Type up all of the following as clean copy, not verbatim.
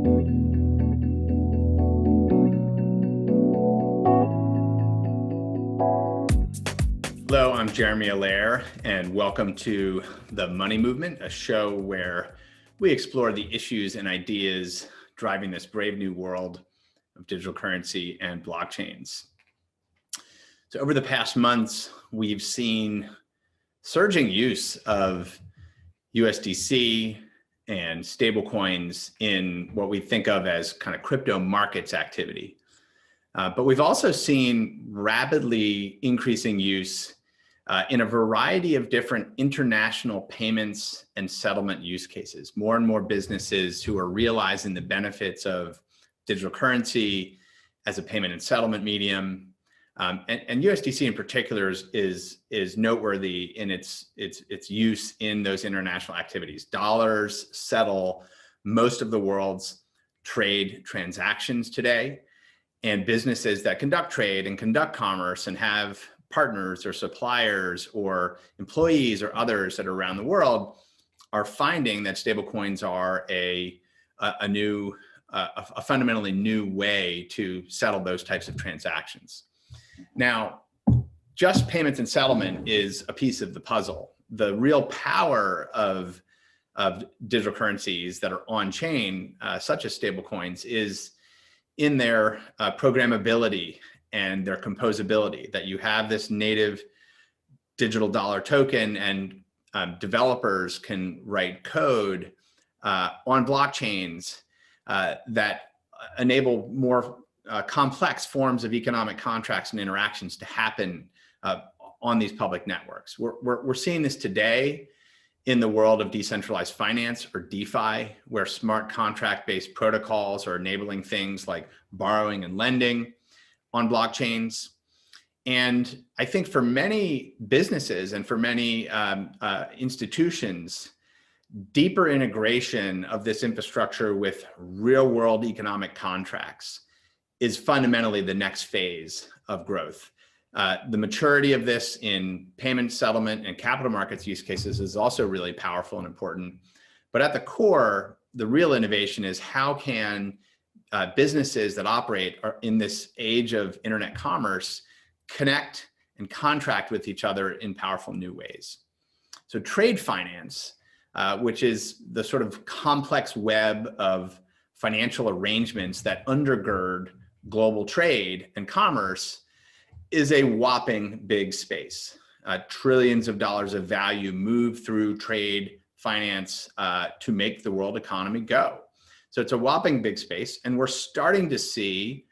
Hello, I'm Jeremy Allaire, and welcome to The Money Movement, a show where we explore the issues and ideas driving this brave new world of digital currency and blockchains. So over the past months, we've seen surging use of USDC and stablecoins in what we think of as kind of crypto markets activity. But we've also seen rapidly increasing use in a variety of different international payments and settlement use cases. More and more businesses who are realizing the benefits of digital currency as a payment and settlement medium. And USDC in particular is noteworthy in its use in those international activities. Dollars settle most of the world's trade transactions today, and businesses that conduct trade and conduct commerce and have partners or suppliers or employees or others that are around the world are finding that stablecoins are a fundamentally new way to settle those types of transactions. Now, just payments and settlement is a piece of the puzzle. The real power of digital currencies that are on chain, such as stablecoins, is in their programmability and their composability, that you have this native digital dollar token and developers can write code on blockchains that enable more complex forms of economic contracts and interactions to happen on these public networks. We're seeing this today in the world of decentralized finance, or DeFi, where smart contract-based protocols are enabling things like borrowing and lending on blockchains. And I think for many businesses and for many institutions, deeper integration of this infrastructure with real-world economic contracts is fundamentally the next phase of growth. The maturity of this in payment, settlement, and capital markets use cases is also really powerful and important. But at the core, the real innovation is how can businesses that operate in this age of internet commerce connect and contract with each other in powerful new ways. So trade finance, which is the sort of complex web of financial arrangements that undergird global trade and commerce, is a whopping big space. Trillions of dollars of value move through trade finance to make the world economy go. So it's a whopping big space, and we're starting to see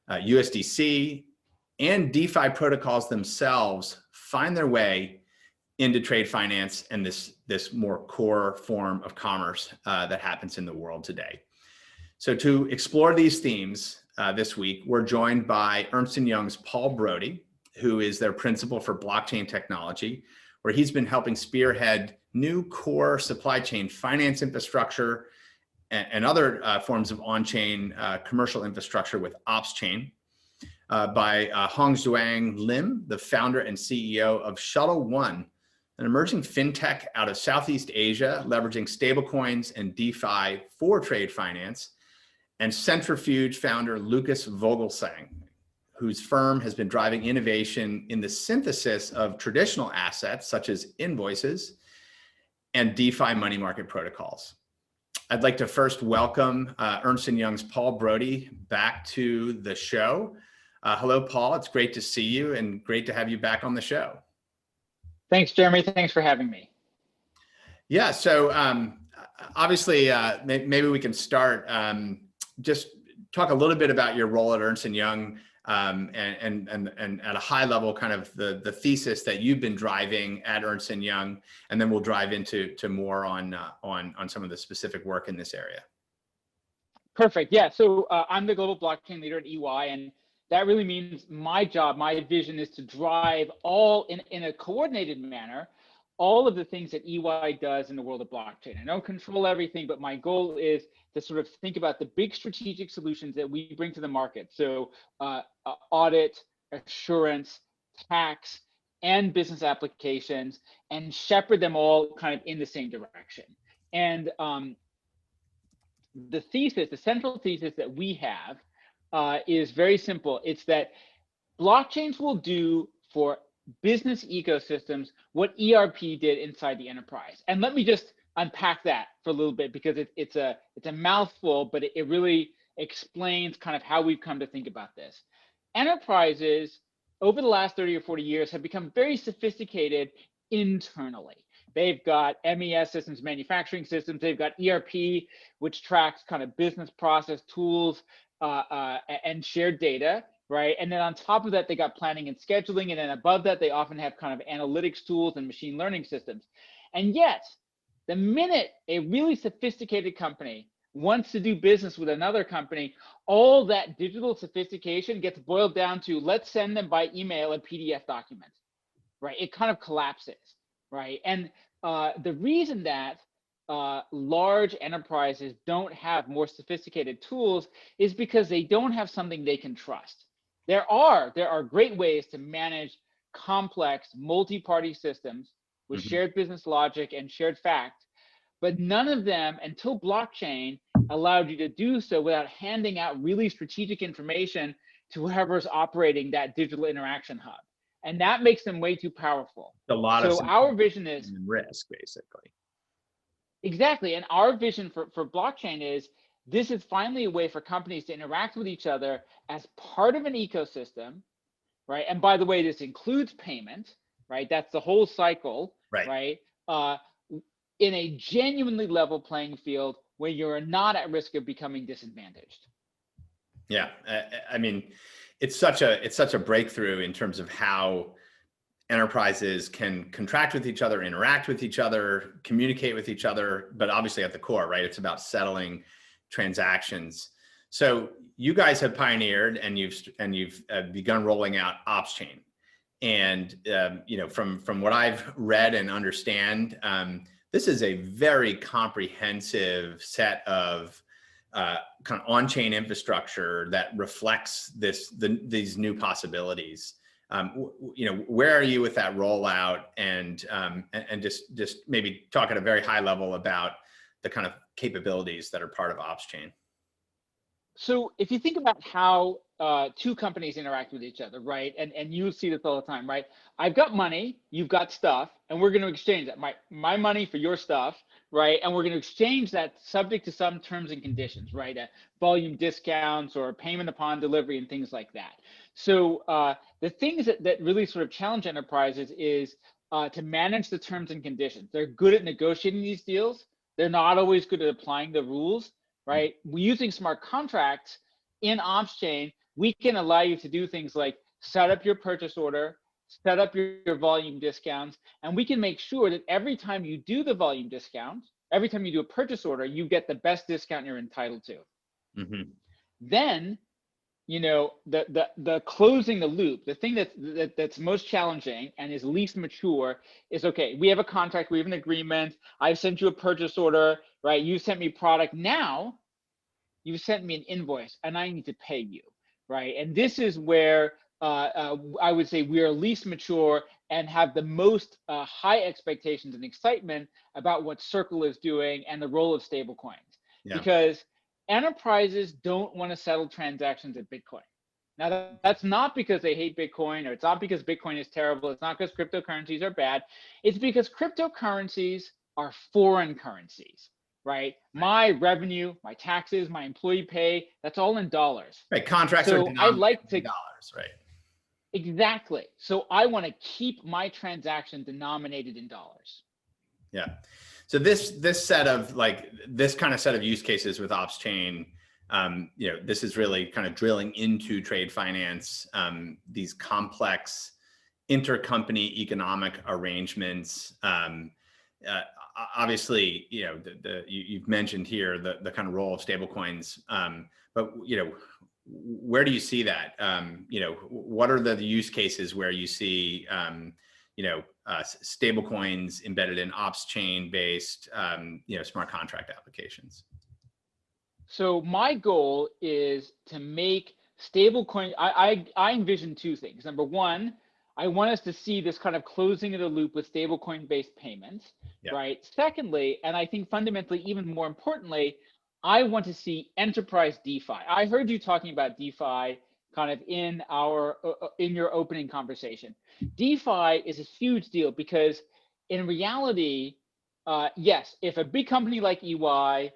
USDC and DeFi protocols themselves find their way into trade finance and this more core form of commerce that happens in the world today. So to explore these themes this week, we're joined by Ernst & Young's Paul Brody, who is their principal for blockchain technology, where he's been helping spearhead new core supply chain finance infrastructure and other forms of on-chain commercial infrastructure with OpsChain, by HongZhuang Lim, the founder and CEO of Shuttle One, an emerging fintech out of Southeast Asia, leveraging stablecoins and DeFi for trade finance, and Centrifuge founder Lucas Vogelsang, whose firm has been driving innovation in the synthesis of traditional assets such as invoices and DeFi money market protocols. I'd like to first welcome Ernst & Young's Paul Brody back to the show. Hello, Paul. It's great to see you and great to have you back on the show. Thanks, Jeremy. Thanks for having me. Yeah, so obviously, maybe we can start, just talk a little bit about your role at Ernst & Young and at a high level, kind of the thesis that you've been driving at Ernst & Young, and then we'll drive into more on some of the specific work in this area. Perfect. Yeah. So I'm the global blockchain leader at EY, and that really means my job, my vision is to drive all in a coordinated manner, all of the things that EY does in the world of blockchain. I don't control everything, but my goal is to sort of think about the big strategic solutions that we bring to the market. So audit, assurance, tax, and business applications, and shepherd them all kind of in the same direction. And the thesis, the central thesis that we have is very simple. It's that blockchains will do for business ecosystems what ERP did inside the enterprise. And let me just unpack that for a little bit, because it's a mouthful, but it really explains kind of how we've come to think about this. Enterprises over the last 30 or 40 years have become very sophisticated internally. They've got MES systems, manufacturing systems. They've got ERP, which tracks kind of business process tools and shared data, right? And then on top of that, they got planning and scheduling. And then above that, they often have kind of analytics tools and machine learning systems. And yet, the minute a really sophisticated company wants to do business with another company, all that digital sophistication gets boiled down to, let's send them by email a PDF document, right? It kind of collapses, right? And the reason that large enterprises don't have more sophisticated tools is because they don't have something they can trust. There are great ways to manage complex multi-party systems with shared business logic and shared fact, but none of them, until blockchain, allowed you to do so without handing out really strategic information to whoever's operating that digital interaction hub. And that makes them way too powerful. So our vision is risk, basically. Exactly. And our vision for blockchain is, this is finally a way for companies to interact with each other as part of an ecosystem, right? And by the way, this includes payment, right? That's the whole cycle, right? In a genuinely level playing field where you're not at risk of becoming disadvantaged. Yeah, I mean, it's such a breakthrough in terms of how enterprises can contract with each other, interact with each other, communicate with each other, but obviously at the core, right? It's about settling transactions. So you guys have pioneered and you've begun rolling out OpsChain. And you know, from what I've read and understand, this is a very comprehensive set of kind of on-chain infrastructure that reflects these new possibilities. You know, where are you with that rollout, and just maybe talk at a very high level about the kind of capabilities that are part of OpsChain? So if you think about how two companies interact with each other, right? And you see this all the time, right? I've got money, you've got stuff, and we're going to exchange that. My money for your stuff, right? And we're going to exchange that subject to some terms and conditions, right? Volume discounts or payment upon delivery and things like that. So the things that really sort of challenge enterprises is to manage the terms and conditions. They're good at negotiating these deals. They're not always good at applying the rules, right? Using smart contracts in OpsChain, we can allow you to do things like set up your purchase order, set up your volume discounts, and we can make sure that every time you do the volume discount, every time you do a purchase order, you get the best discount you're entitled to. Then, you know, the closing the loop, the thing that's most challenging and is least mature is, okay, we have a contract, we have an agreement, I've sent you a purchase order, right? You sent me product. Now you sent me an invoice and I need to pay you, right? And this is where I would say we are least mature and have the most high expectations and excitement about what Circle is doing and the role of stablecoins. Because enterprises don't want to settle transactions at Bitcoin. Now, that's not because they hate Bitcoin, or it's not because Bitcoin is terrible. It's not because cryptocurrencies are bad. It's because cryptocurrencies are foreign currencies, right? My revenue, my taxes, my employee pay, that's all in dollars. Right, contracts are denominated in dollars, right? Exactly. So I want to keep my transaction denominated in dollars. Yeah. So this set of this kind of set of use cases with OpsChain, you know, this is really kind of drilling into trade finance, these complex intercompany economic arrangements. Obviously, you know, you've mentioned here the kind of role of stablecoins, but you know, where do you see that? You know, what are the use cases where you see you know, stablecoins embedded in OpsChain based, you know, smart contract applications? So my goal is to make stablecoin. I envision two things. Number one, I want us to see this kind of closing of the loop with stablecoin based payments, right? Secondly, and I think fundamentally, even more importantly, I want to see enterprise DeFi. I heard you talking about DeFi kind of in your opening conversation. DeFi is a huge deal because in reality, yes, if a big company like EY,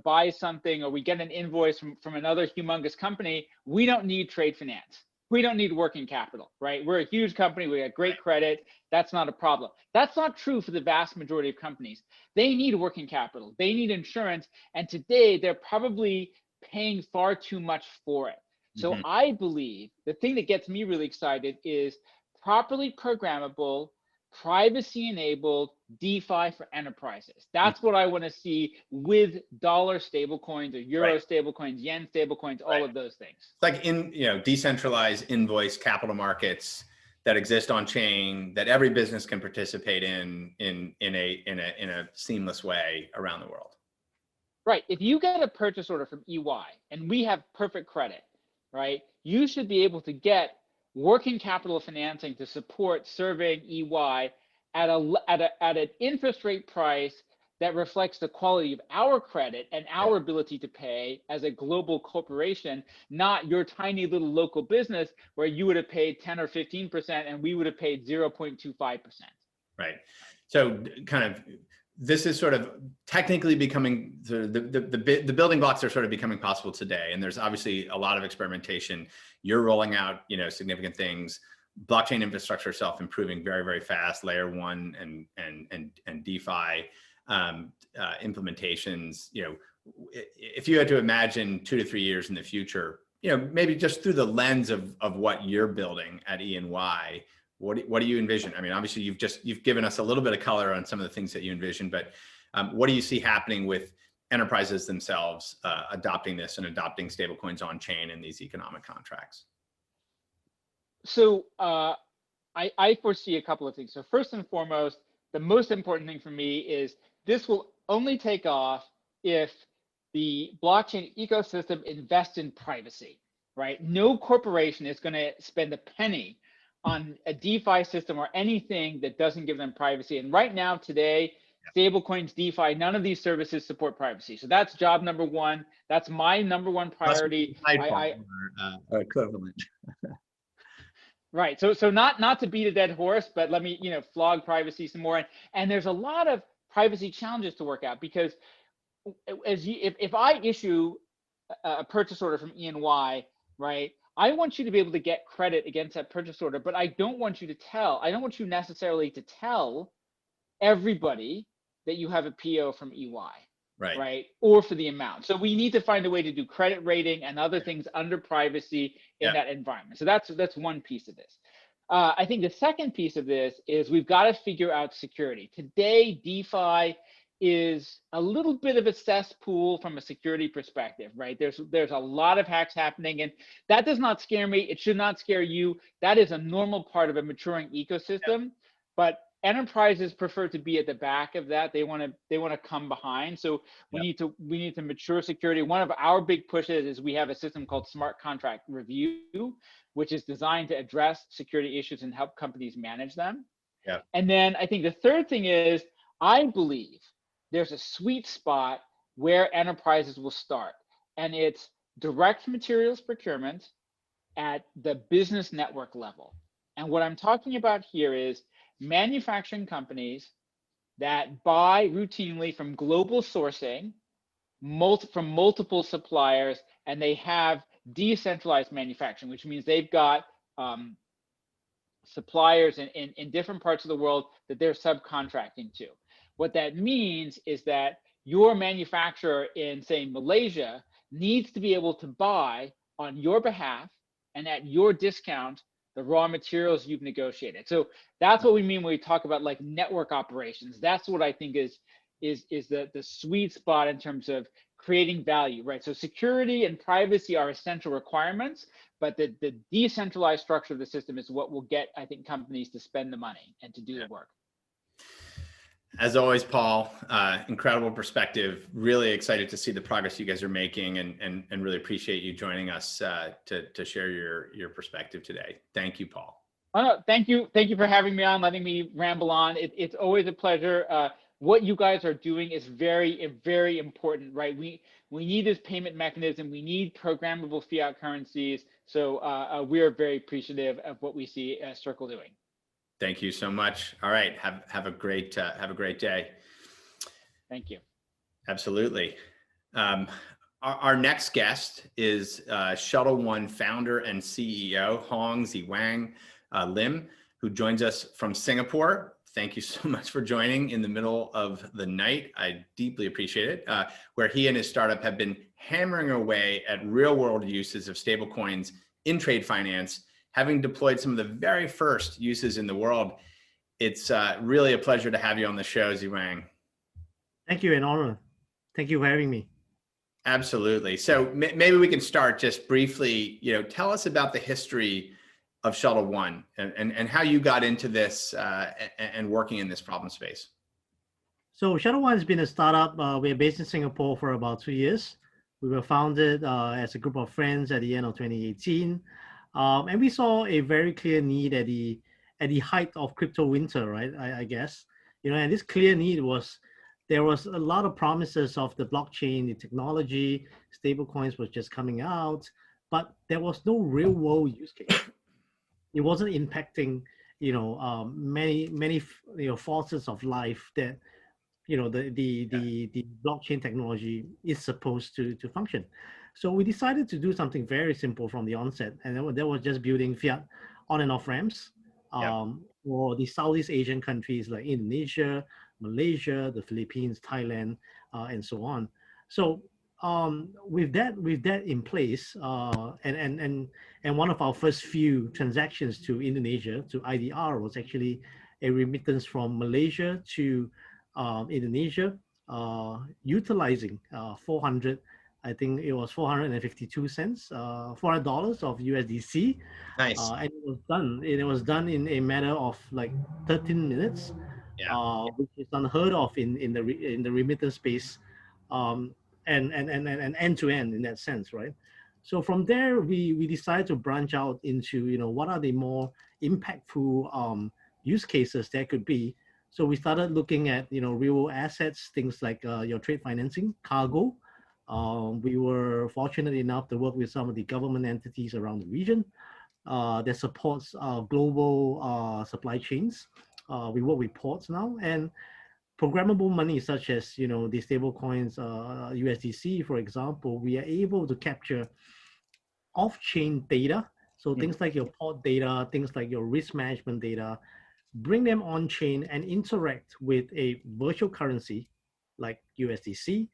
buys something or we get an invoice from another humongous company, we don't need trade finance. We don't need working capital, right? We're a huge company. We got great credit. That's not a problem. That's not true for the vast majority of companies. They need working capital. They need insurance. And today they're probably paying far too much for it. So I believe the thing that gets me really excited is properly programmable, privacy-enabled DeFi for enterprises. That's what I want to see with dollar stablecoins or euro stablecoins, yen stablecoins, all of those things. It's like decentralized invoice capital markets that exist on chain that every business can participate in a seamless way around the world. Right. If you get a purchase order from EY and we have perfect credit, right, you should be able to get working capital financing to support serving EY at an interest rate price that reflects the quality of our credit and our ability to pay as a global corporation, not your tiny little local business where you would have paid 10 or 15% and we would have paid 0.25%. Right. So kind of this is sort of technically becoming the building blocks are sort of becoming possible today. And there's obviously a lot of experimentation. You're rolling out, significant things. Blockchain infrastructure itself improving very, very fast. Layer 1 and DeFi implementations. If you had to imagine 2 to 3 years in the future, maybe just through the lens of what you're building at E&Y, what do you envision? I mean, obviously you've given us a little bit of color on some of the things that you envision, but what do you see happening with enterprises themselves adopting this and adopting stablecoins on chain and these economic contracts? So I foresee a couple of things. So first and foremost, the most important thing for me is this will only take off if the blockchain ecosystem invests in privacy, right? No corporation is going to spend a penny on a DeFi system or anything that doesn't give them privacy. And right now, today, stablecoins, DeFi, none of these services support privacy. So that's job number one. That's my number one priority. Equivalent. Right. So not to beat a dead horse, but let me flog privacy some more. And there's a lot of privacy challenges to work out because if I issue a purchase order from E&Y, right, I want you to be able to get credit against that purchase order, but I don't want you necessarily to tell everybody that you have a PO from EY, right? Or for the amount. So we need to find a way to do credit rating and other things under privacy in that environment. So that's one piece of this. I think the second piece of this is we've got to figure out security. Today, DeFi is a little bit of a cesspool from a security perspective, right? There's a lot of hacks happening, and that does not scare me. It should not scare you. That is a normal part of a maturing ecosystem, but enterprises prefer to be at the back of that. They want to come behind. So we need to mature security. One of our big pushes is we have a system called Smart Contract Review, which is designed to address security issues and help companies manage them. Yeah. And then I think the third thing is I believe there's a sweet spot where enterprises will start, and it's direct materials procurement at the business network level. And what I'm talking about here is manufacturing companies that buy routinely from global sourcing, from multiple suppliers, and they have decentralized manufacturing, which means they've got suppliers in different parts of the world that they're subcontracting to. What that means is that your manufacturer in, say, Malaysia needs to be able to buy on your behalf and at your discount the raw materials you've negotiated. So that's what we mean when we talk about like network operations. That's what I think is the sweet spot in terms of creating value, right? So security and privacy are essential requirements, but the decentralized structure of the system is what will get, I think, companies to spend the money and to do the work. As always, Paul, incredible perspective. Really excited to see the progress you guys are making, and really appreciate you joining us to share your perspective today. Thank you, Paul. Oh, no, thank you for having me on, letting me ramble on. It's always a pleasure. what you guys are doing is very important, right? We need this payment mechanism. We need programmable fiat currencies. So we are very appreciative of what we see Circle doing. Thank you so much. All right, have a great day. Thank you. Absolutely. Our next guest is Shuttle One founder and CEO HongZhuang Lim, who joins us from Singapore. Thank you so much for joining in the middle of the night. I deeply appreciate it. Where he and his startup have been hammering away at real-world uses of stablecoins in trade finance, having deployed some of the very first uses in the world. It's really a pleasure to have you on the show, Zhuang. Thank you, an honor. Thank you for having me. Absolutely. So maybe we can start just briefly, tell us about the history of Shuttle One and how you got into this and working in this problem space. So Shuttle One has been a startup. We're based in Singapore for about 2 years. We were founded as a group of friends at the end of 2018. And we saw a very clear need at the height of crypto winter, right? I guess, and this clear need was, there was a lot of promises of the blockchain, the technology, stablecoins was just coming out, but there was no real world use case. It wasn't impacting, many forces of life that, the blockchain technology is supposed to function. So we decided to do something very simple from the onset, and that was just building fiat on and off ramps for the Southeast Asian countries like Indonesia, Malaysia, the Philippines, Thailand, and so on. So with that in place, and one of our first few transactions to Indonesia, to IDR, was actually a remittance from Malaysia to Indonesia, utilizing 400, I think it was 452 cents, $400 of USDC. Nice. And it was done in a matter of like 13 minutes. Which is unheard of in the remittance space, and end to end in that sense, right? So from there, we decided to branch out into what are the more impactful use cases there could be. So we started looking at real assets, things like your trade financing, cargo. We were fortunate enough to work with some of the government entities around the region that supports global supply chains. We work with ports now, and programmable money such as the stable coins, USDC, for example. We are able to capture off-chain data, so things like your port data, things like your risk management data, bring them on-chain and interact with a virtual currency like USDC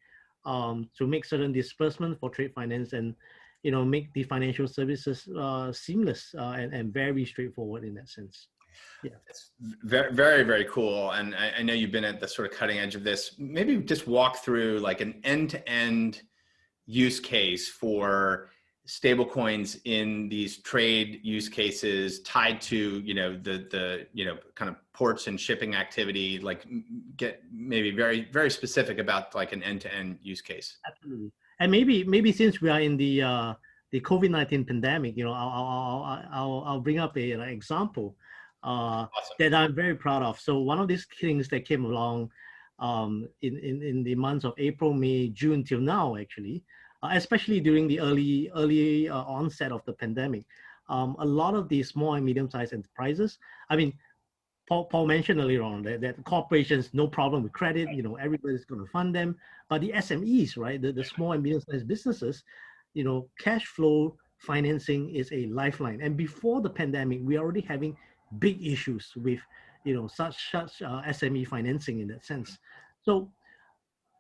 to make certain disbursement for trade finance and make the financial services seamless and very straightforward in that sense. Yeah, it's very, very, very cool. And I know you've been at the sort of cutting edge of this. Maybe just walk through like an end-to-end use case for stablecoins in these trade use cases tied to the kind of ports and shipping activity. Like get maybe very, very specific about like an end-to-end use case. Absolutely. And maybe since we are in the COVID-19 pandemic, I'll bring up an example. Awesome. That I'm very proud of. So one of these things that came along in the months of April, May, June till now, actually, especially during the early onset of the pandemic, a lot of these small and medium-sized enterprises. I mean, Paul mentioned earlier on that corporations, no problem with credit, everybody's going to fund them. But the SMEs, right, the small and medium-sized businesses, cash flow financing is a lifeline. And before the pandemic, we're already having big issues with such SME financing in that sense. So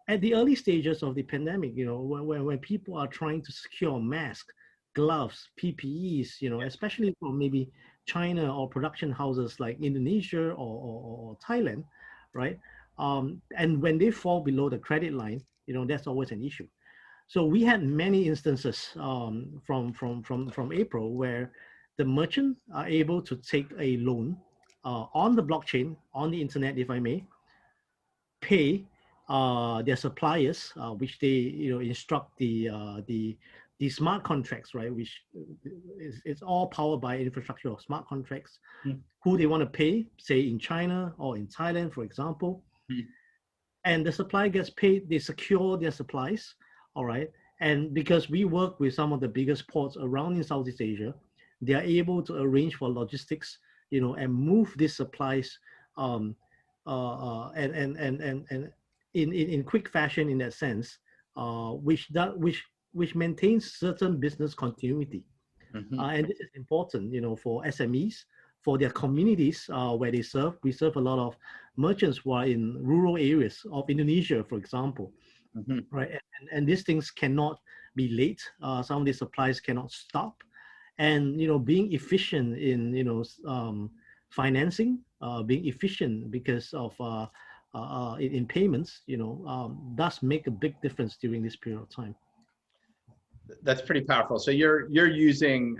at the early stages of the pandemic, when people are trying to secure masks, gloves, PPEs, especially from maybe China or production houses like Indonesia or Thailand, right? And when they fall below the credit line, that's always an issue. So we had many instances from April where the merchants are able to take a loan on the blockchain, on the internet, if I may, pay their suppliers, which they instruct the smart contracts, right? Which is all powered by infrastructure of smart contracts, who they want to pay, say in China or in Thailand, for example. and the supplier gets paid, they secure their supplies, all right? And because we work with some of the biggest ports around in Southeast Asia, they are able to arrange for logistics, and move these supplies and in quick fashion in that sense, which maintains certain business continuity. And this is important, for SMEs, for their communities where they serve. We serve a lot of merchants who are in rural areas of Indonesia, for example, right? And these things cannot be late. Some of these supplies cannot stop. And, being efficient in, financing, being efficient because of in payments, does make a big difference during this period of time. That's pretty powerful. So you're using,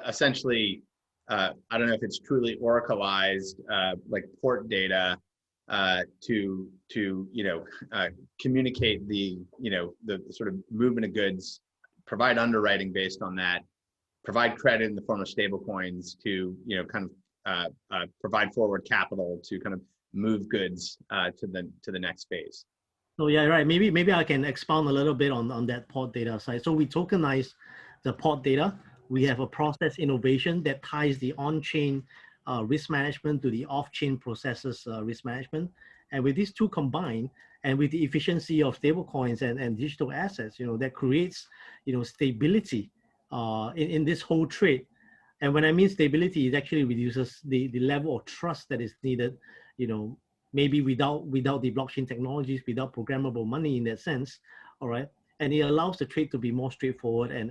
essentially, I don't know if it's truly oracleized, like port data to communicate the sort of movement of goods, provide underwriting based on that, provide credit in the form of stable coins to provide forward capital to kind of move goods to the next phase. So yeah, right. Maybe I can expound a little bit on that port data side. So we tokenize the port data. We have a process innovation that ties the on-chain risk management to the off-chain processes risk management. And with these two combined, and with the efficiency of stablecoins and digital assets, that creates, stability in this whole trade. And when I mean stability, it actually reduces the level of trust that is needed, maybe without the blockchain technologies, without programmable money in that sense, all right? And it allows the trade to be more straightforward and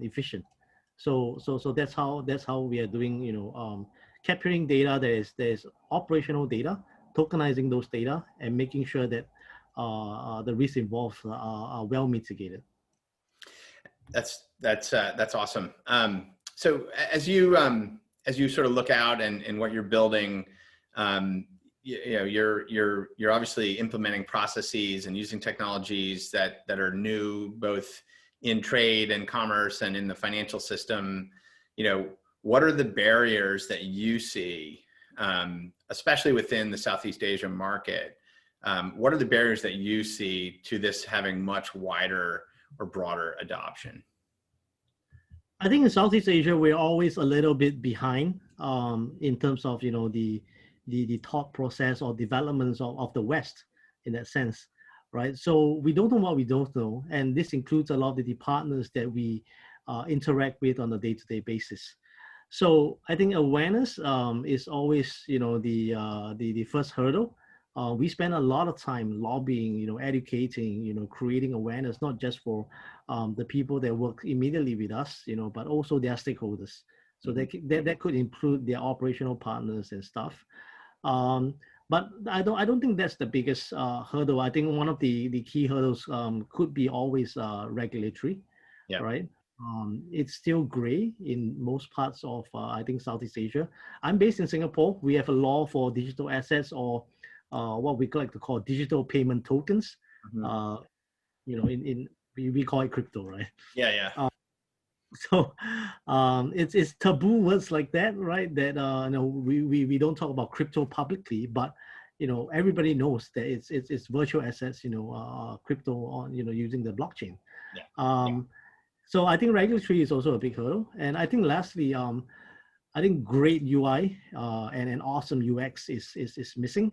efficient. So that's how we are doing, capturing data that is operational data, tokenizing those data, and making sure that the risks involved are well mitigated. That's awesome. So as you sort of look out and what you're building, you're obviously implementing processes and using technologies that are new, both in trade and commerce and in the financial system. What are the barriers that you see, especially within the Southeast Asia market? What are the barriers that you see to this having much wider or broader adoption? I think in Southeast Asia, we're always a little bit behind in terms of, the thought process or developments of the West in that sense, right? So we don't know what we don't know. And this includes a lot of the partners that we interact with on a day-to-day basis. So I think awareness is always, the first hurdle. We spend a lot of time lobbying, educating, creating awareness, not just for the people that work immediately with us, but also their stakeholders. So that could include their operational partners and stuff. But I don't think that's the biggest hurdle. I think one of the key hurdles could be always regulatory, right? It's still gray in most parts of, I think, Southeast Asia. I'm based in Singapore. We have a law for digital assets, or what we like to call digital payment tokens. We call it crypto, right? So it's taboo words like that, right? That we don't talk about crypto publicly, but everybody knows that it's virtual assets, crypto on using the blockchain. So I think regulatory is also a big hurdle, and I think lastly, I think great UI and an awesome UX is missing.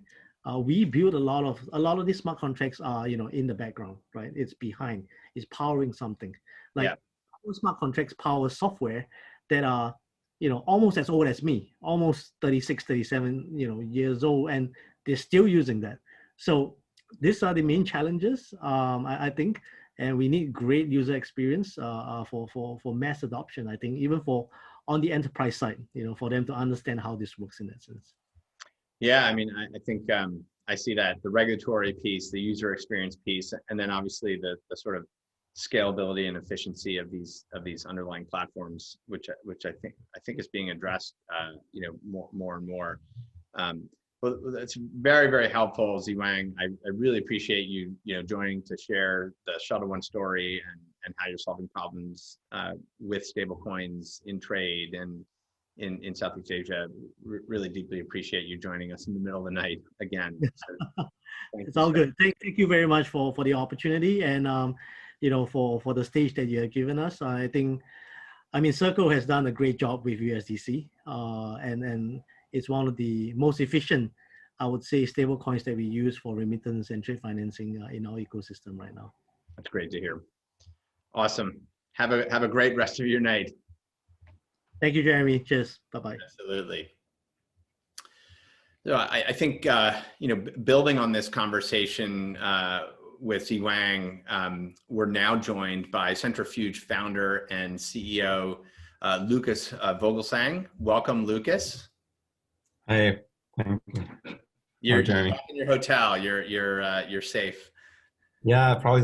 We build a lot of these smart contracts are in the background, right? It's behind, it's powering something. Like smart contracts power software that are almost as old as me, almost 36, 37 years old, and they're still using that. So these are the main challenges, I think, and we need great user experience for mass adoption. I think even for on the enterprise side, for them to understand how this works in that sense. Yeah, I mean, I think I see that the regulatory piece, the user experience piece, and then obviously the sort of scalability and efficiency of these underlying platforms, which I think is being addressed, more and more. Well, that's very, very helpful, Zhiwang. I really appreciate you joining to share the Shuttle One story and how you're solving problems with stablecoins in trade and in Southeast Asia. Really deeply appreciate you joining us in the middle of the night again. So, it's all good. Thank you very much for the opportunity and for the stage that you have given us. I mean, Circle has done a great job with USDC, and it's one of the most efficient, I would say, stable coins that we use for remittance and trade financing in our ecosystem right now. That's great to hear. Awesome. Have a great rest of your night. Thank you, Jeremy. Cheers. Bye-bye. Absolutely. So I think, building on this conversation with HongZhuang, we're now joined by Centrifuge founder and CEO, Lucas Vogelsang. Welcome, Lucas. Hey, thank you. You're in your hotel. You're safe. Yeah, probably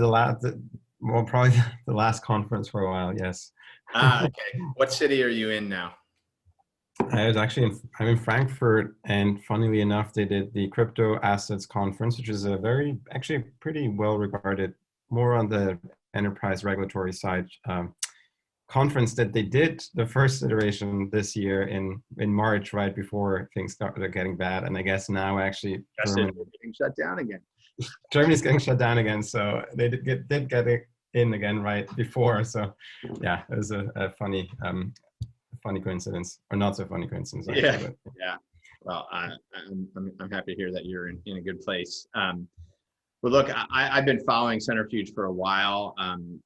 probably the last conference for a while. Yes. Okay. What city are you in now? I'm in Frankfurt, and funnily enough, they did the crypto assets conference, which is actually pretty well regarded, more on the enterprise regulatory side, conference that they did the first iteration this year in March, right before things started getting bad. And I guess now actually Germany's getting shut down again. Germany's getting shut down again, so they did get it in again right before. So yeah, it was a funny coincidence, or not so funny coincidence. Actually, yeah, but. Yeah. Well, I'm happy to hear that you're in a good place. But look, I've been following Centrifuge for a while.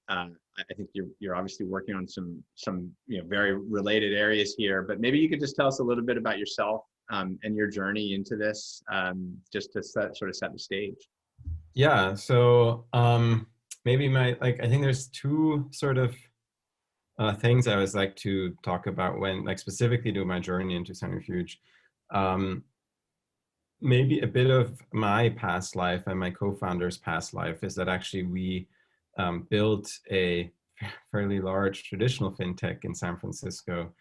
I think you're obviously working on some very related areas here. But maybe you could just tell us a little bit about yourself and your journey into this, just to set the stage. Yeah. So maybe I think there's two sort of things I always like to talk about when specifically do my journey into Centrifuge. Maybe a bit of my past life and my co-founder's past life is that actually we built a fairly large traditional fintech in San Francisco,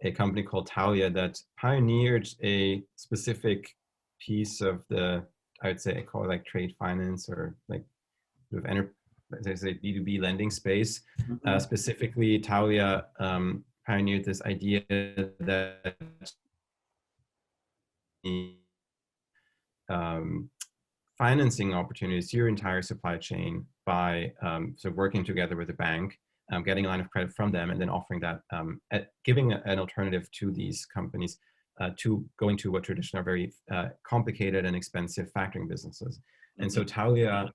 a company called Thalia that pioneered a specific piece of the, I would say I call it trade finance or sort of there's a B2B lending space. Mm-hmm. Specifically, Thalia pioneered this idea that financing opportunities, your entire supply chain by working together with a bank, getting a line of credit from them, and then offering that, giving an alternative to these companies to going to what traditionally are very complicated and expensive factoring businesses. Mm-hmm. And so Thalia,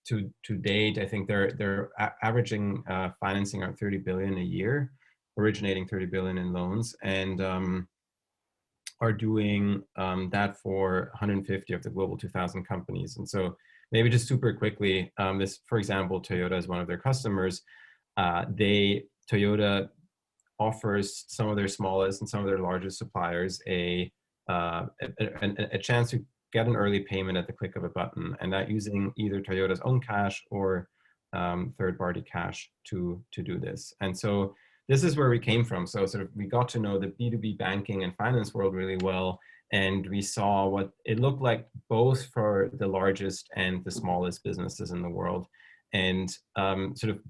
to date, I think they're averaging financing around 30 billion a year, originating 30 billion in loans, and are doing that for 150 of the global 2,000 companies. And so maybe just super quickly, for example, Toyota is one of their customers. Toyota offers some of their smallest and some of their largest suppliers a chance to get an early payment at the click of a button, and that using either Toyota's own cash or third-party cash to do this. And so this is where we came from. So we got to know the B2B banking and finance world really well, and we saw what it looked like both for the largest and the smallest businesses in the world. And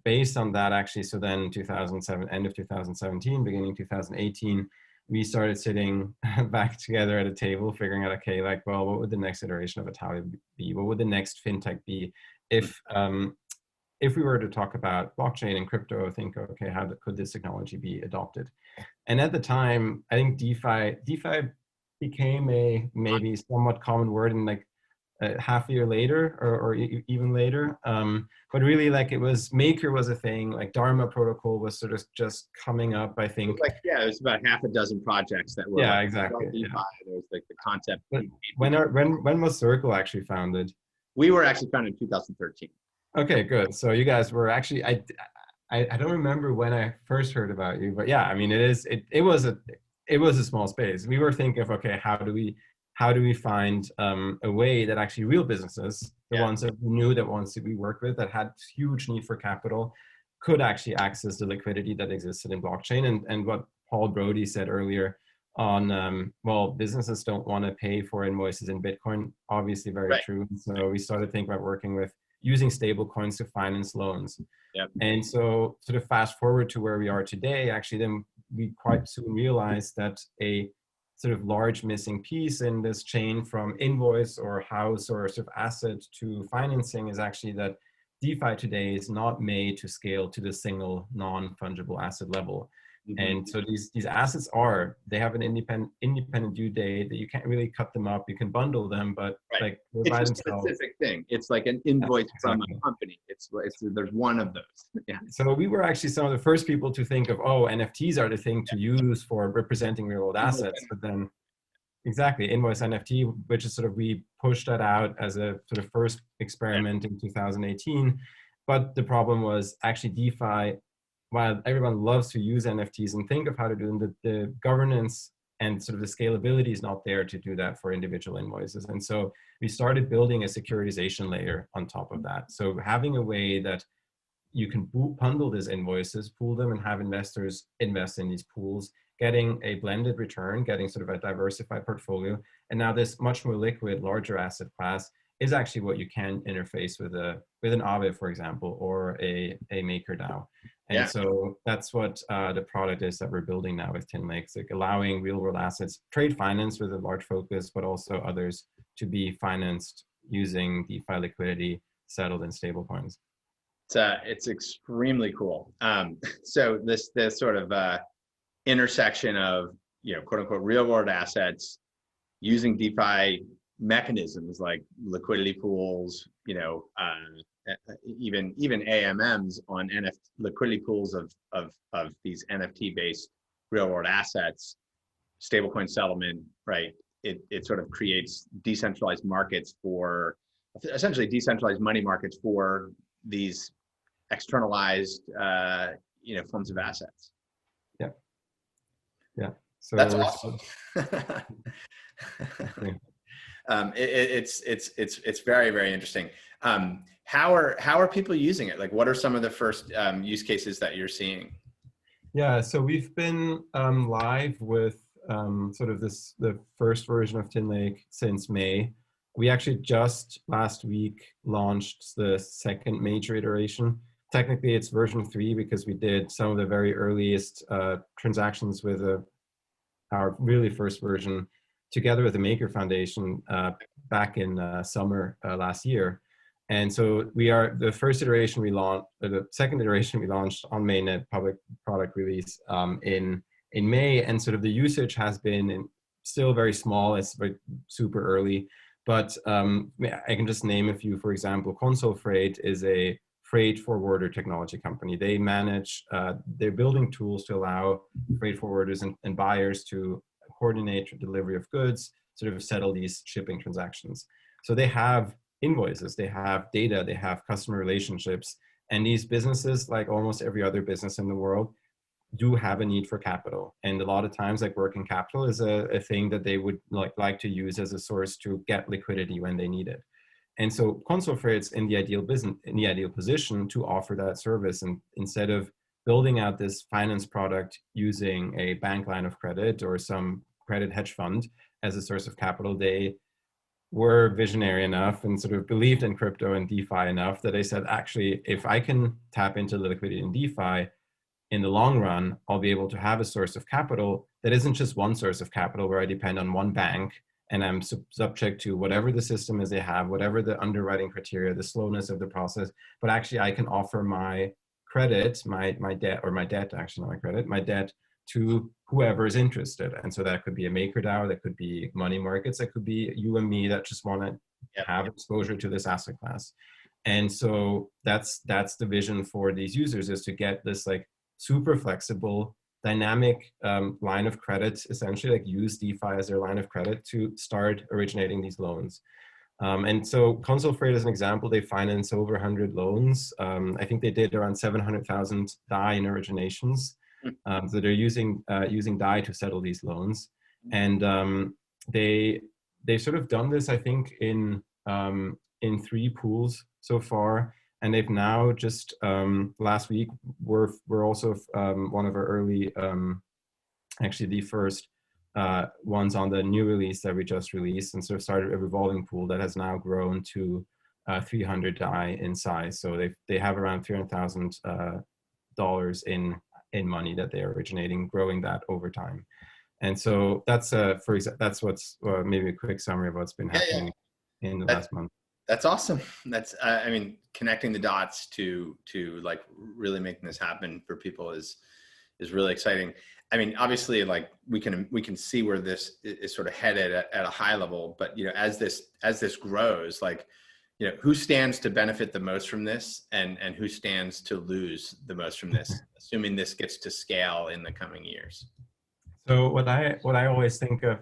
based on that, actually, so then 2007, end of 2017, beginning 2018, we started sitting back together at a table, figuring out, okay, what would the next iteration of Thalia be? What would the next fintech be? If we were to talk about blockchain and crypto, think, okay, how could this technology be adopted? And at the time, I think DeFi became a maybe somewhat common word in half a year later or even later. But really, it was Maker was a thing, Dharma protocol was sort of just coming up, I think. There's about half a dozen projects that were exactly. DeFi. Yeah. There was the concept. But when was Circle actually founded? We were actually founded in 2013. Okay, good. So you guys were actually, I don't remember when I first heard about you, but yeah, I mean, it was a small space. We were thinking of, okay, how do we find a way that actually real businesses, the ones that we knew, that ones that we worked with, that had huge need for capital, could actually access the liquidity that existed in blockchain. And what Paul Brody said earlier on, businesses don't want to pay for invoices in Bitcoin, obviously very true. So we started thinking about working with using stable coins to finance loans. Yep. And so sort of fast forward to where we are today, actually, then we quite soon realized that a sort of large missing piece in this chain from invoice or house or sort of asset to financing is actually that DeFi today is not made to scale to the single non-fungible asset level. Mm-hmm. And so these assets they have an independent due date that you can't really cut them up. You can bundle them, but like it's by a themselves. specific thing. It's like an invoice from a company. It's there's one of those. Yeah. So we were actually some of the first people to think of, oh, NFTs are the thing to use for representing real world assets. But then exactly, invoice NFT, which is sort of, we pushed that out as a sort of first experiment in 2018. But the problem was actually DeFi, while everyone loves to use NFTs and think of how to do them, the governance and sort of the scalability is not there to do that for individual invoices. And so we started building a securitization layer on top of that. So having a way that you can bundle these invoices, pool them, and have investors invest in these pools, getting a blended return, getting sort of a diversified portfolio. And now this much more liquid, larger asset class is actually what you can interface with an Aave, for example, or a MakerDAO. And so that's what the product is that we're building now with Tinlake, like allowing real world assets, trade finance with a large focus, but also others to be financed using DeFi liquidity settled in stablecoins. It's extremely cool. So this sort of intersection of, quote unquote, real world assets using DeFi mechanisms like liquidity pools, even AMMs on liquidity pools of these NFT based real world assets, stablecoin settlement, right? It sort of creates decentralized markets for, essentially decentralized money markets for these externalized, forms of assets. Yeah. So that's awesome. It's very, very interesting. How are people using it? Like, what are some of the first use cases that you're seeing? Yeah, so we've been live with sort of the first version of Tinlake since May. We actually just last week launched the second major iteration. Technically, it's version 3 because we did some of the very earliest transactions with our really first version together with the Maker Foundation back in summer last year. And so the first iteration we launched, the second iteration we launched on mainnet public product release in May. And sort of the usage has been still very small. It's very super early, but I can just name a few. For example, Console Freight is a freight forwarder technology company. They manage, they're building tools to allow freight forwarders and buyers to coordinate delivery of goods, sort of settle these shipping transactions. So they have invoices, they have data, they have customer relationships, and these businesses, like almost every other business in the world, do have a need for capital. And a lot of times, like, working capital is a thing that they would like to use as a source to get liquidity when they need it. And so Console Freight's in the ideal position to offer that service. And instead of building out this finance product using a bank line of credit or some credit hedge fund as a source of capital, they were visionary enough and sort of believed in crypto and DeFi enough that they said, actually, if I can tap into the liquidity in DeFi, in the long run, I'll be able to have a source of capital that isn't just one source of capital where I depend on one bank and I'm subject to whatever the system is they have, whatever the underwriting criteria, the slowness of the process, but actually I can offer my credit, my debt to whoever is interested. And so that could be a MakerDAO, that could be money markets, that could be you and me that just want to have exposure to this asset class. And so that's the vision for these users, is to get this like super flexible, dynamic line of credit, essentially, like use DeFi as their line of credit to start originating these loans. And so Console Freight, as an example, they finance over 100 loans. I think they did around 700,000 DAI in originations. So they're using DAI to settle these loans. And they've sort of done this, I think, in 3 pools so far. And they've now just last week we're also one of our early, actually the first ones on the new release that we just released, and sort of started a revolving pool that has now grown to 300 DAI in size. So they have around $300,000 in money that they're originating, growing that over time. And so that's that's what's maybe a quick summary of what's been happening in the last month. That's awesome. That's I mean, connecting the dots to like really making this happen for people is really exciting. I mean, obviously, like we can see where this is sort of headed at a high level, but you know, as this grows, like, you know, who stands to benefit the most from this, and who stands to lose the most from this, assuming this gets to scale in the coming years? So what I always think of,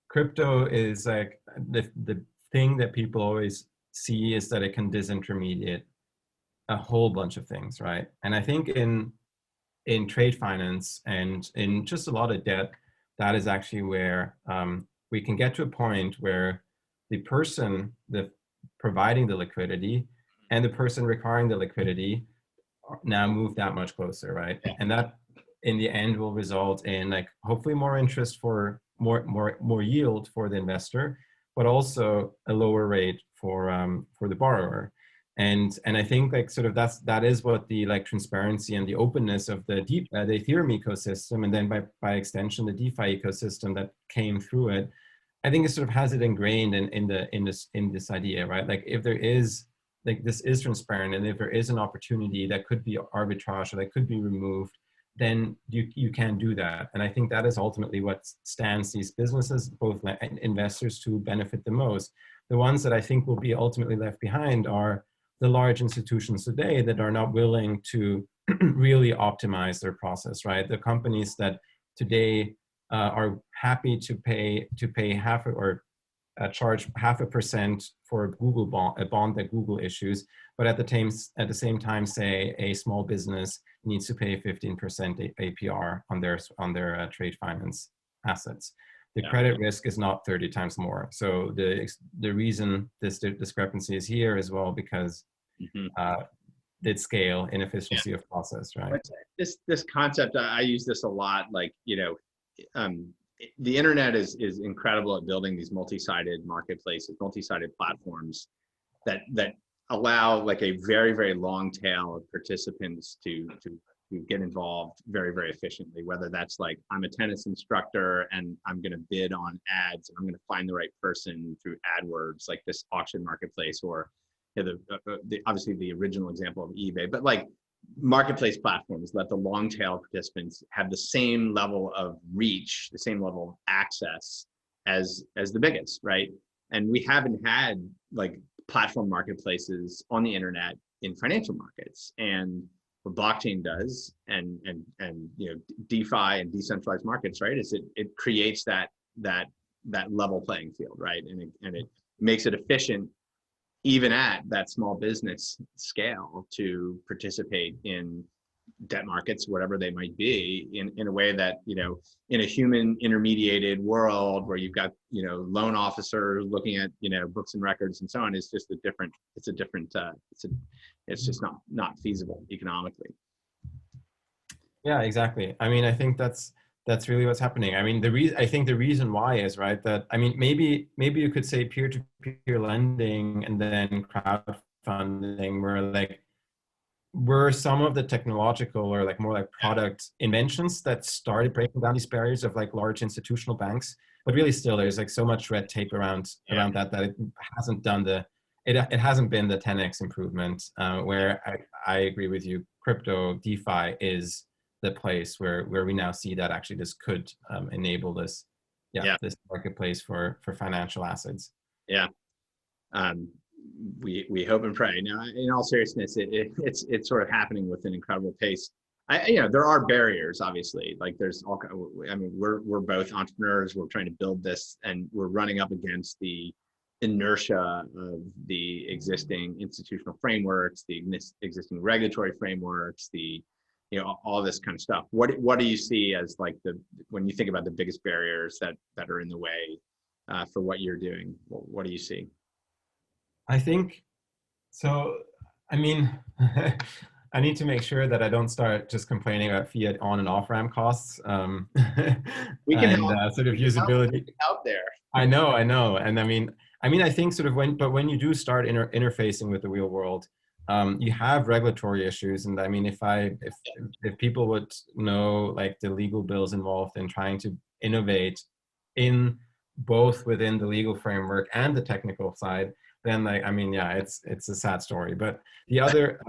crypto is like the thing that people always see is that it can disintermediate a whole bunch of things, right? And I think in trade finance and in just a lot of debt, that is actually where we can get to a point where the person providing the liquidity and the person requiring the liquidity now move that much closer, right? And that in the end will result in like hopefully more interest for more yield for the investor, but also a lower rate for the borrower. And I think like sort of that is what the like transparency and the openness of the Ethereum ecosystem, and then by extension the DeFi ecosystem that came through it, I think it sort of has it ingrained in this idea, right? Like if there is like this is transparent, and if there is an opportunity that could be arbitrage or that could be removed, then you can do that. And I think that is ultimately what stands these businesses, both investors, to benefit the most. The ones that I think will be ultimately left behind are the large institutions today that are not willing to really optimize their process, right? The companies that today are happy to pay half or charge 0.5% for a bond that Google issues, but at the same time say a small business needs to pay 15% APR on their trade finance assets. The credit risk is not 30 times more. So the reason this discrepancy is here as well, because its scale, inefficiency of process, right? This concept, I use this a lot. Like, you know, the internet is incredible at building these multi-sided marketplaces, multi-sided platforms that allow like a very, very long tail of participants to get involved very, very efficiently. Whether that's like, I'm a tennis instructor and I'm going to bid on ads, and I'm going to find the right person through AdWords, like this auction marketplace, or obviously the original example of eBay, but like marketplace platforms let the long tail participants have the same level of reach, the same level of access as the biggest, right? And we haven't had like platform marketplaces on the internet in financial markets. And what blockchain does, and you know, DeFi and decentralized markets, right, is it creates that level playing field, right? And it makes it efficient even at that small business scale to participate in debt markets, whatever they might be, in a way that, you know, in a human intermediated world where you've got, you know, loan officers looking at, you know, books and records and so on, it's just it's just not feasible economically. Yeah, exactly. I mean, I think that's really what's happening. I mean, I think the reason why is, right, that, I mean, maybe you could say peer-to-peer lending and then crowdfunding were some of the technological or like more like product inventions that started breaking down these barriers of like large institutional banks. But really still there's like so much red tape around that it hasn't done it hasn't been the 10x improvement, where I agree with you. Crypto DeFi is the place where we now see that actually this could enable this marketplace for financial assets. Yeah. We hope and pray. Now, in all seriousness, it's sort of happening with an incredible pace. You know, there are barriers, obviously. Like there's all. I mean, we're both entrepreneurs. We're trying to build this, and we're running up against the inertia of the existing institutional frameworks, the existing regulatory frameworks, you know, all this kind of stuff. What do you see as like when you think about the biggest barriers that are in the way for what you're doing? What do you see? I think so. I mean, I need to make sure that I don't start just complaining about fiat on and off ramp costs. We can and sort of usability out there. I know. And I mean, I mean, I think sort of when you do start interfacing with the real world, you have regulatory issues. And I mean, if people would know like the legal bills involved in trying to innovate in both within the legal framework and the technical side, then like, I mean, yeah, it's a sad story. But the other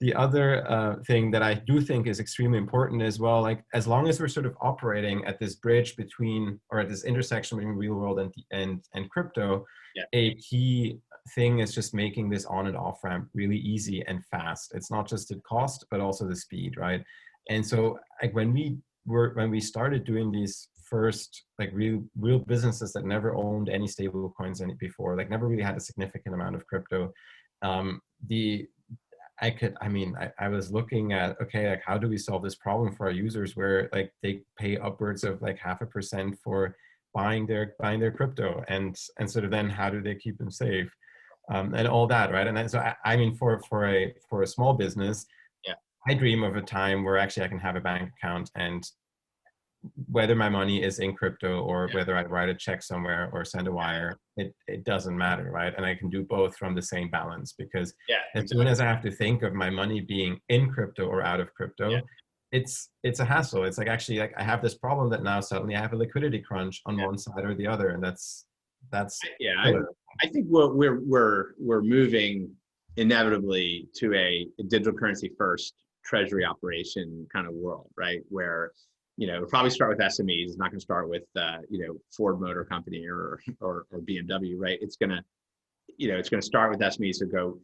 the other thing that I do think is extremely important as well, like as long as we're sort of operating at this bridge between, or at this intersection between real world and crypto, yeah. A key thing is just making this on and off ramp really easy and fast. It's not just the cost, but also the speed, right? And so like when we started doing these first like real businesses that never owned any stable coins before, like never really had a significant amount of crypto, I was looking at, okay, like how do we solve this problem for our users where like they pay upwards of like 0.5% for buying their crypto, and sort of then how do they keep them safe, and all that, right? And so I mean for a small business, yeah, I dream of a time where actually I can have a bank account, and whether my money is in crypto or whether I write a check somewhere or send a wire, it doesn't matter, right? And I can do both from the same balance, because as soon as I have to think of my money being in crypto or out of crypto, it's a hassle. It's like, actually, like I have this problem that now suddenly I have a liquidity crunch on one side or the other, and that's I think we're moving inevitably to a digital currency first treasury operation kind of world, right? Where it'll probably start with SMEs. It's not going to start with Ford Motor Company or BMW, right? It's going to start with SMEs who go,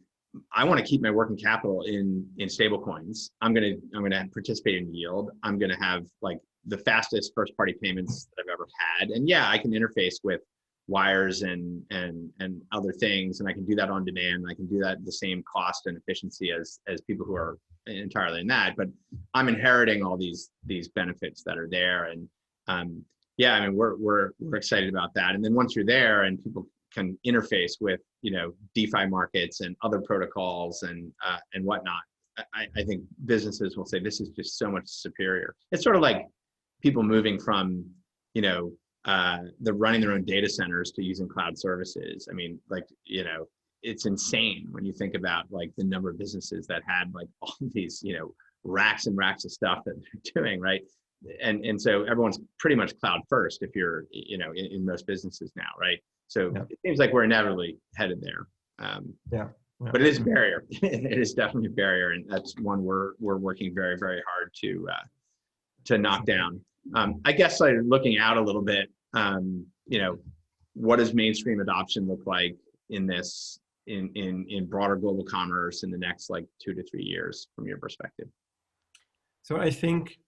I want to keep my working capital in stable coins. I'm going to participate in yield. I'm going to have like the fastest first party payments that I've ever had. And yeah, I can interface with wires and other things, and I can do that on demand. I can do that at the same cost and efficiency as people who are entirely in that. But I'm inheriting all these benefits that are there, and I mean we're excited about that. And then once you're there and people can interface with DeFi markets and other protocols and whatnot, I think businesses will say this is just so much superior. It's sort of like people moving from the running their own data centers to using cloud services. I mean, like, it's insane when you think about like the number of businesses that had like all these, racks and racks of stuff that they're doing, right? And so everyone's pretty much cloud first if you're, in most businesses now, right? So it seems like we're inevitably headed there. But it is a barrier. It is definitely a barrier, and that's one we're working very, very hard to knock down. I guess like looking out a little bit, what does mainstream adoption look like in this, in broader global commerce in the next like 2 to 3 years from your perspective? So I think,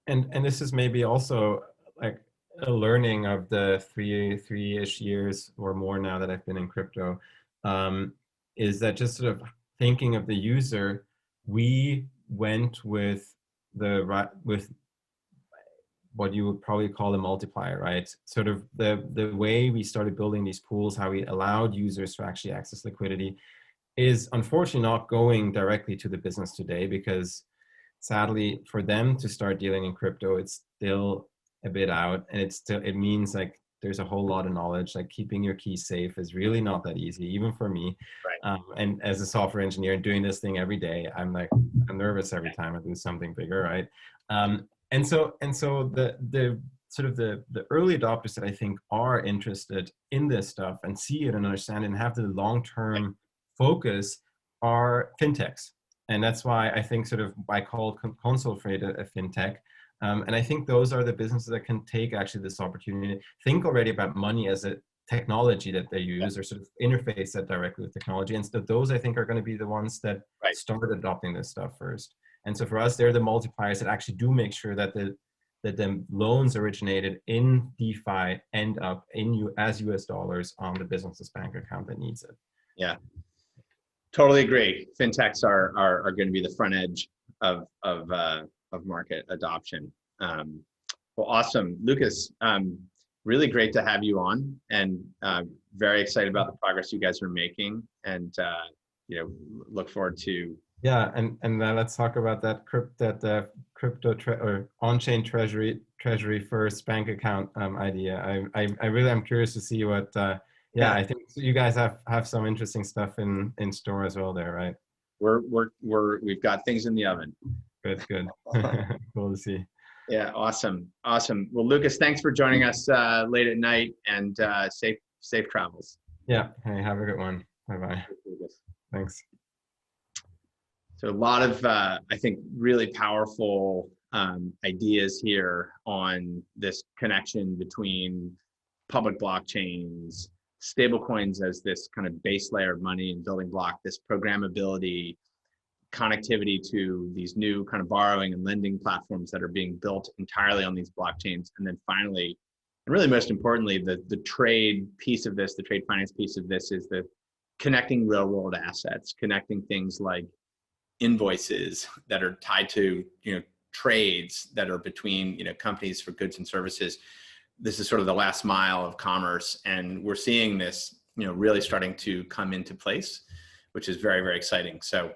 and this is maybe also like a learning of the three-ish years or more now that I've been in crypto, is that just sort of thinking of the user, we went with what you would probably call a multiplier, right? Sort of the way we started building these pools, how we allowed users to actually access liquidity, is unfortunately not going directly to the business today, because sadly for them to start dealing in crypto, it's still a bit out, and it means like there's a whole lot of knowledge. Like keeping your keys safe is really not that easy, even for me. Right. And as a software engineer doing this thing every day, I'm nervous every time I do something bigger, right? And so the sort of the early adopters that I think are interested in this stuff and see it and understand it and have the long-term focus are fintechs. And that's why I think sort of I call Console Freight a fintech. And I think those are the businesses that can take actually this opportunity, think already about money as a technology that they use, or sort of interface that directly with technology. And so those I think are going to be the ones that start adopting this stuff first. And so for us, they're the multipliers that actually do make sure that the loans originated in DeFi end up as US dollars on the business's bank account that needs it. Yeah, totally agree. Fintechs are going to be the front edge of market adoption. Well, awesome, Lucas. Really great to have you on, and very excited about the progress you guys are making, and look forward to. Yeah, and let's talk about that crypto or on-chain treasury first bank account idea. I really am curious to see what Yeah, I think you guys have some interesting stuff in store as well there, right? We've got things in the oven. Good. Cool to see. Yeah, awesome. Well, Lucas, thanks for joining us late at night, and safe travels. Yeah. Hey, have a good one. Bye-bye. Thanks. So a lot of, I think, really powerful ideas here on this connection between public blockchains, stablecoins as this kind of base layer of money and building block, this programmability, connectivity to these new kind of borrowing and lending platforms that are being built entirely on these blockchains. And then finally, and really most importantly, the trade piece of this, the trade finance piece of this is the connecting real world assets, connecting things like invoices that are tied to, trades that are between, companies for goods and services. This is sort of the last mile of commerce. And we're seeing this, really starting to come into place, which is very, very exciting. So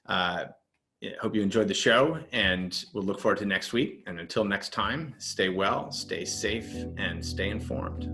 hope you enjoyed the show, and we'll look forward to next week. And until next time, stay well, stay safe, and stay informed.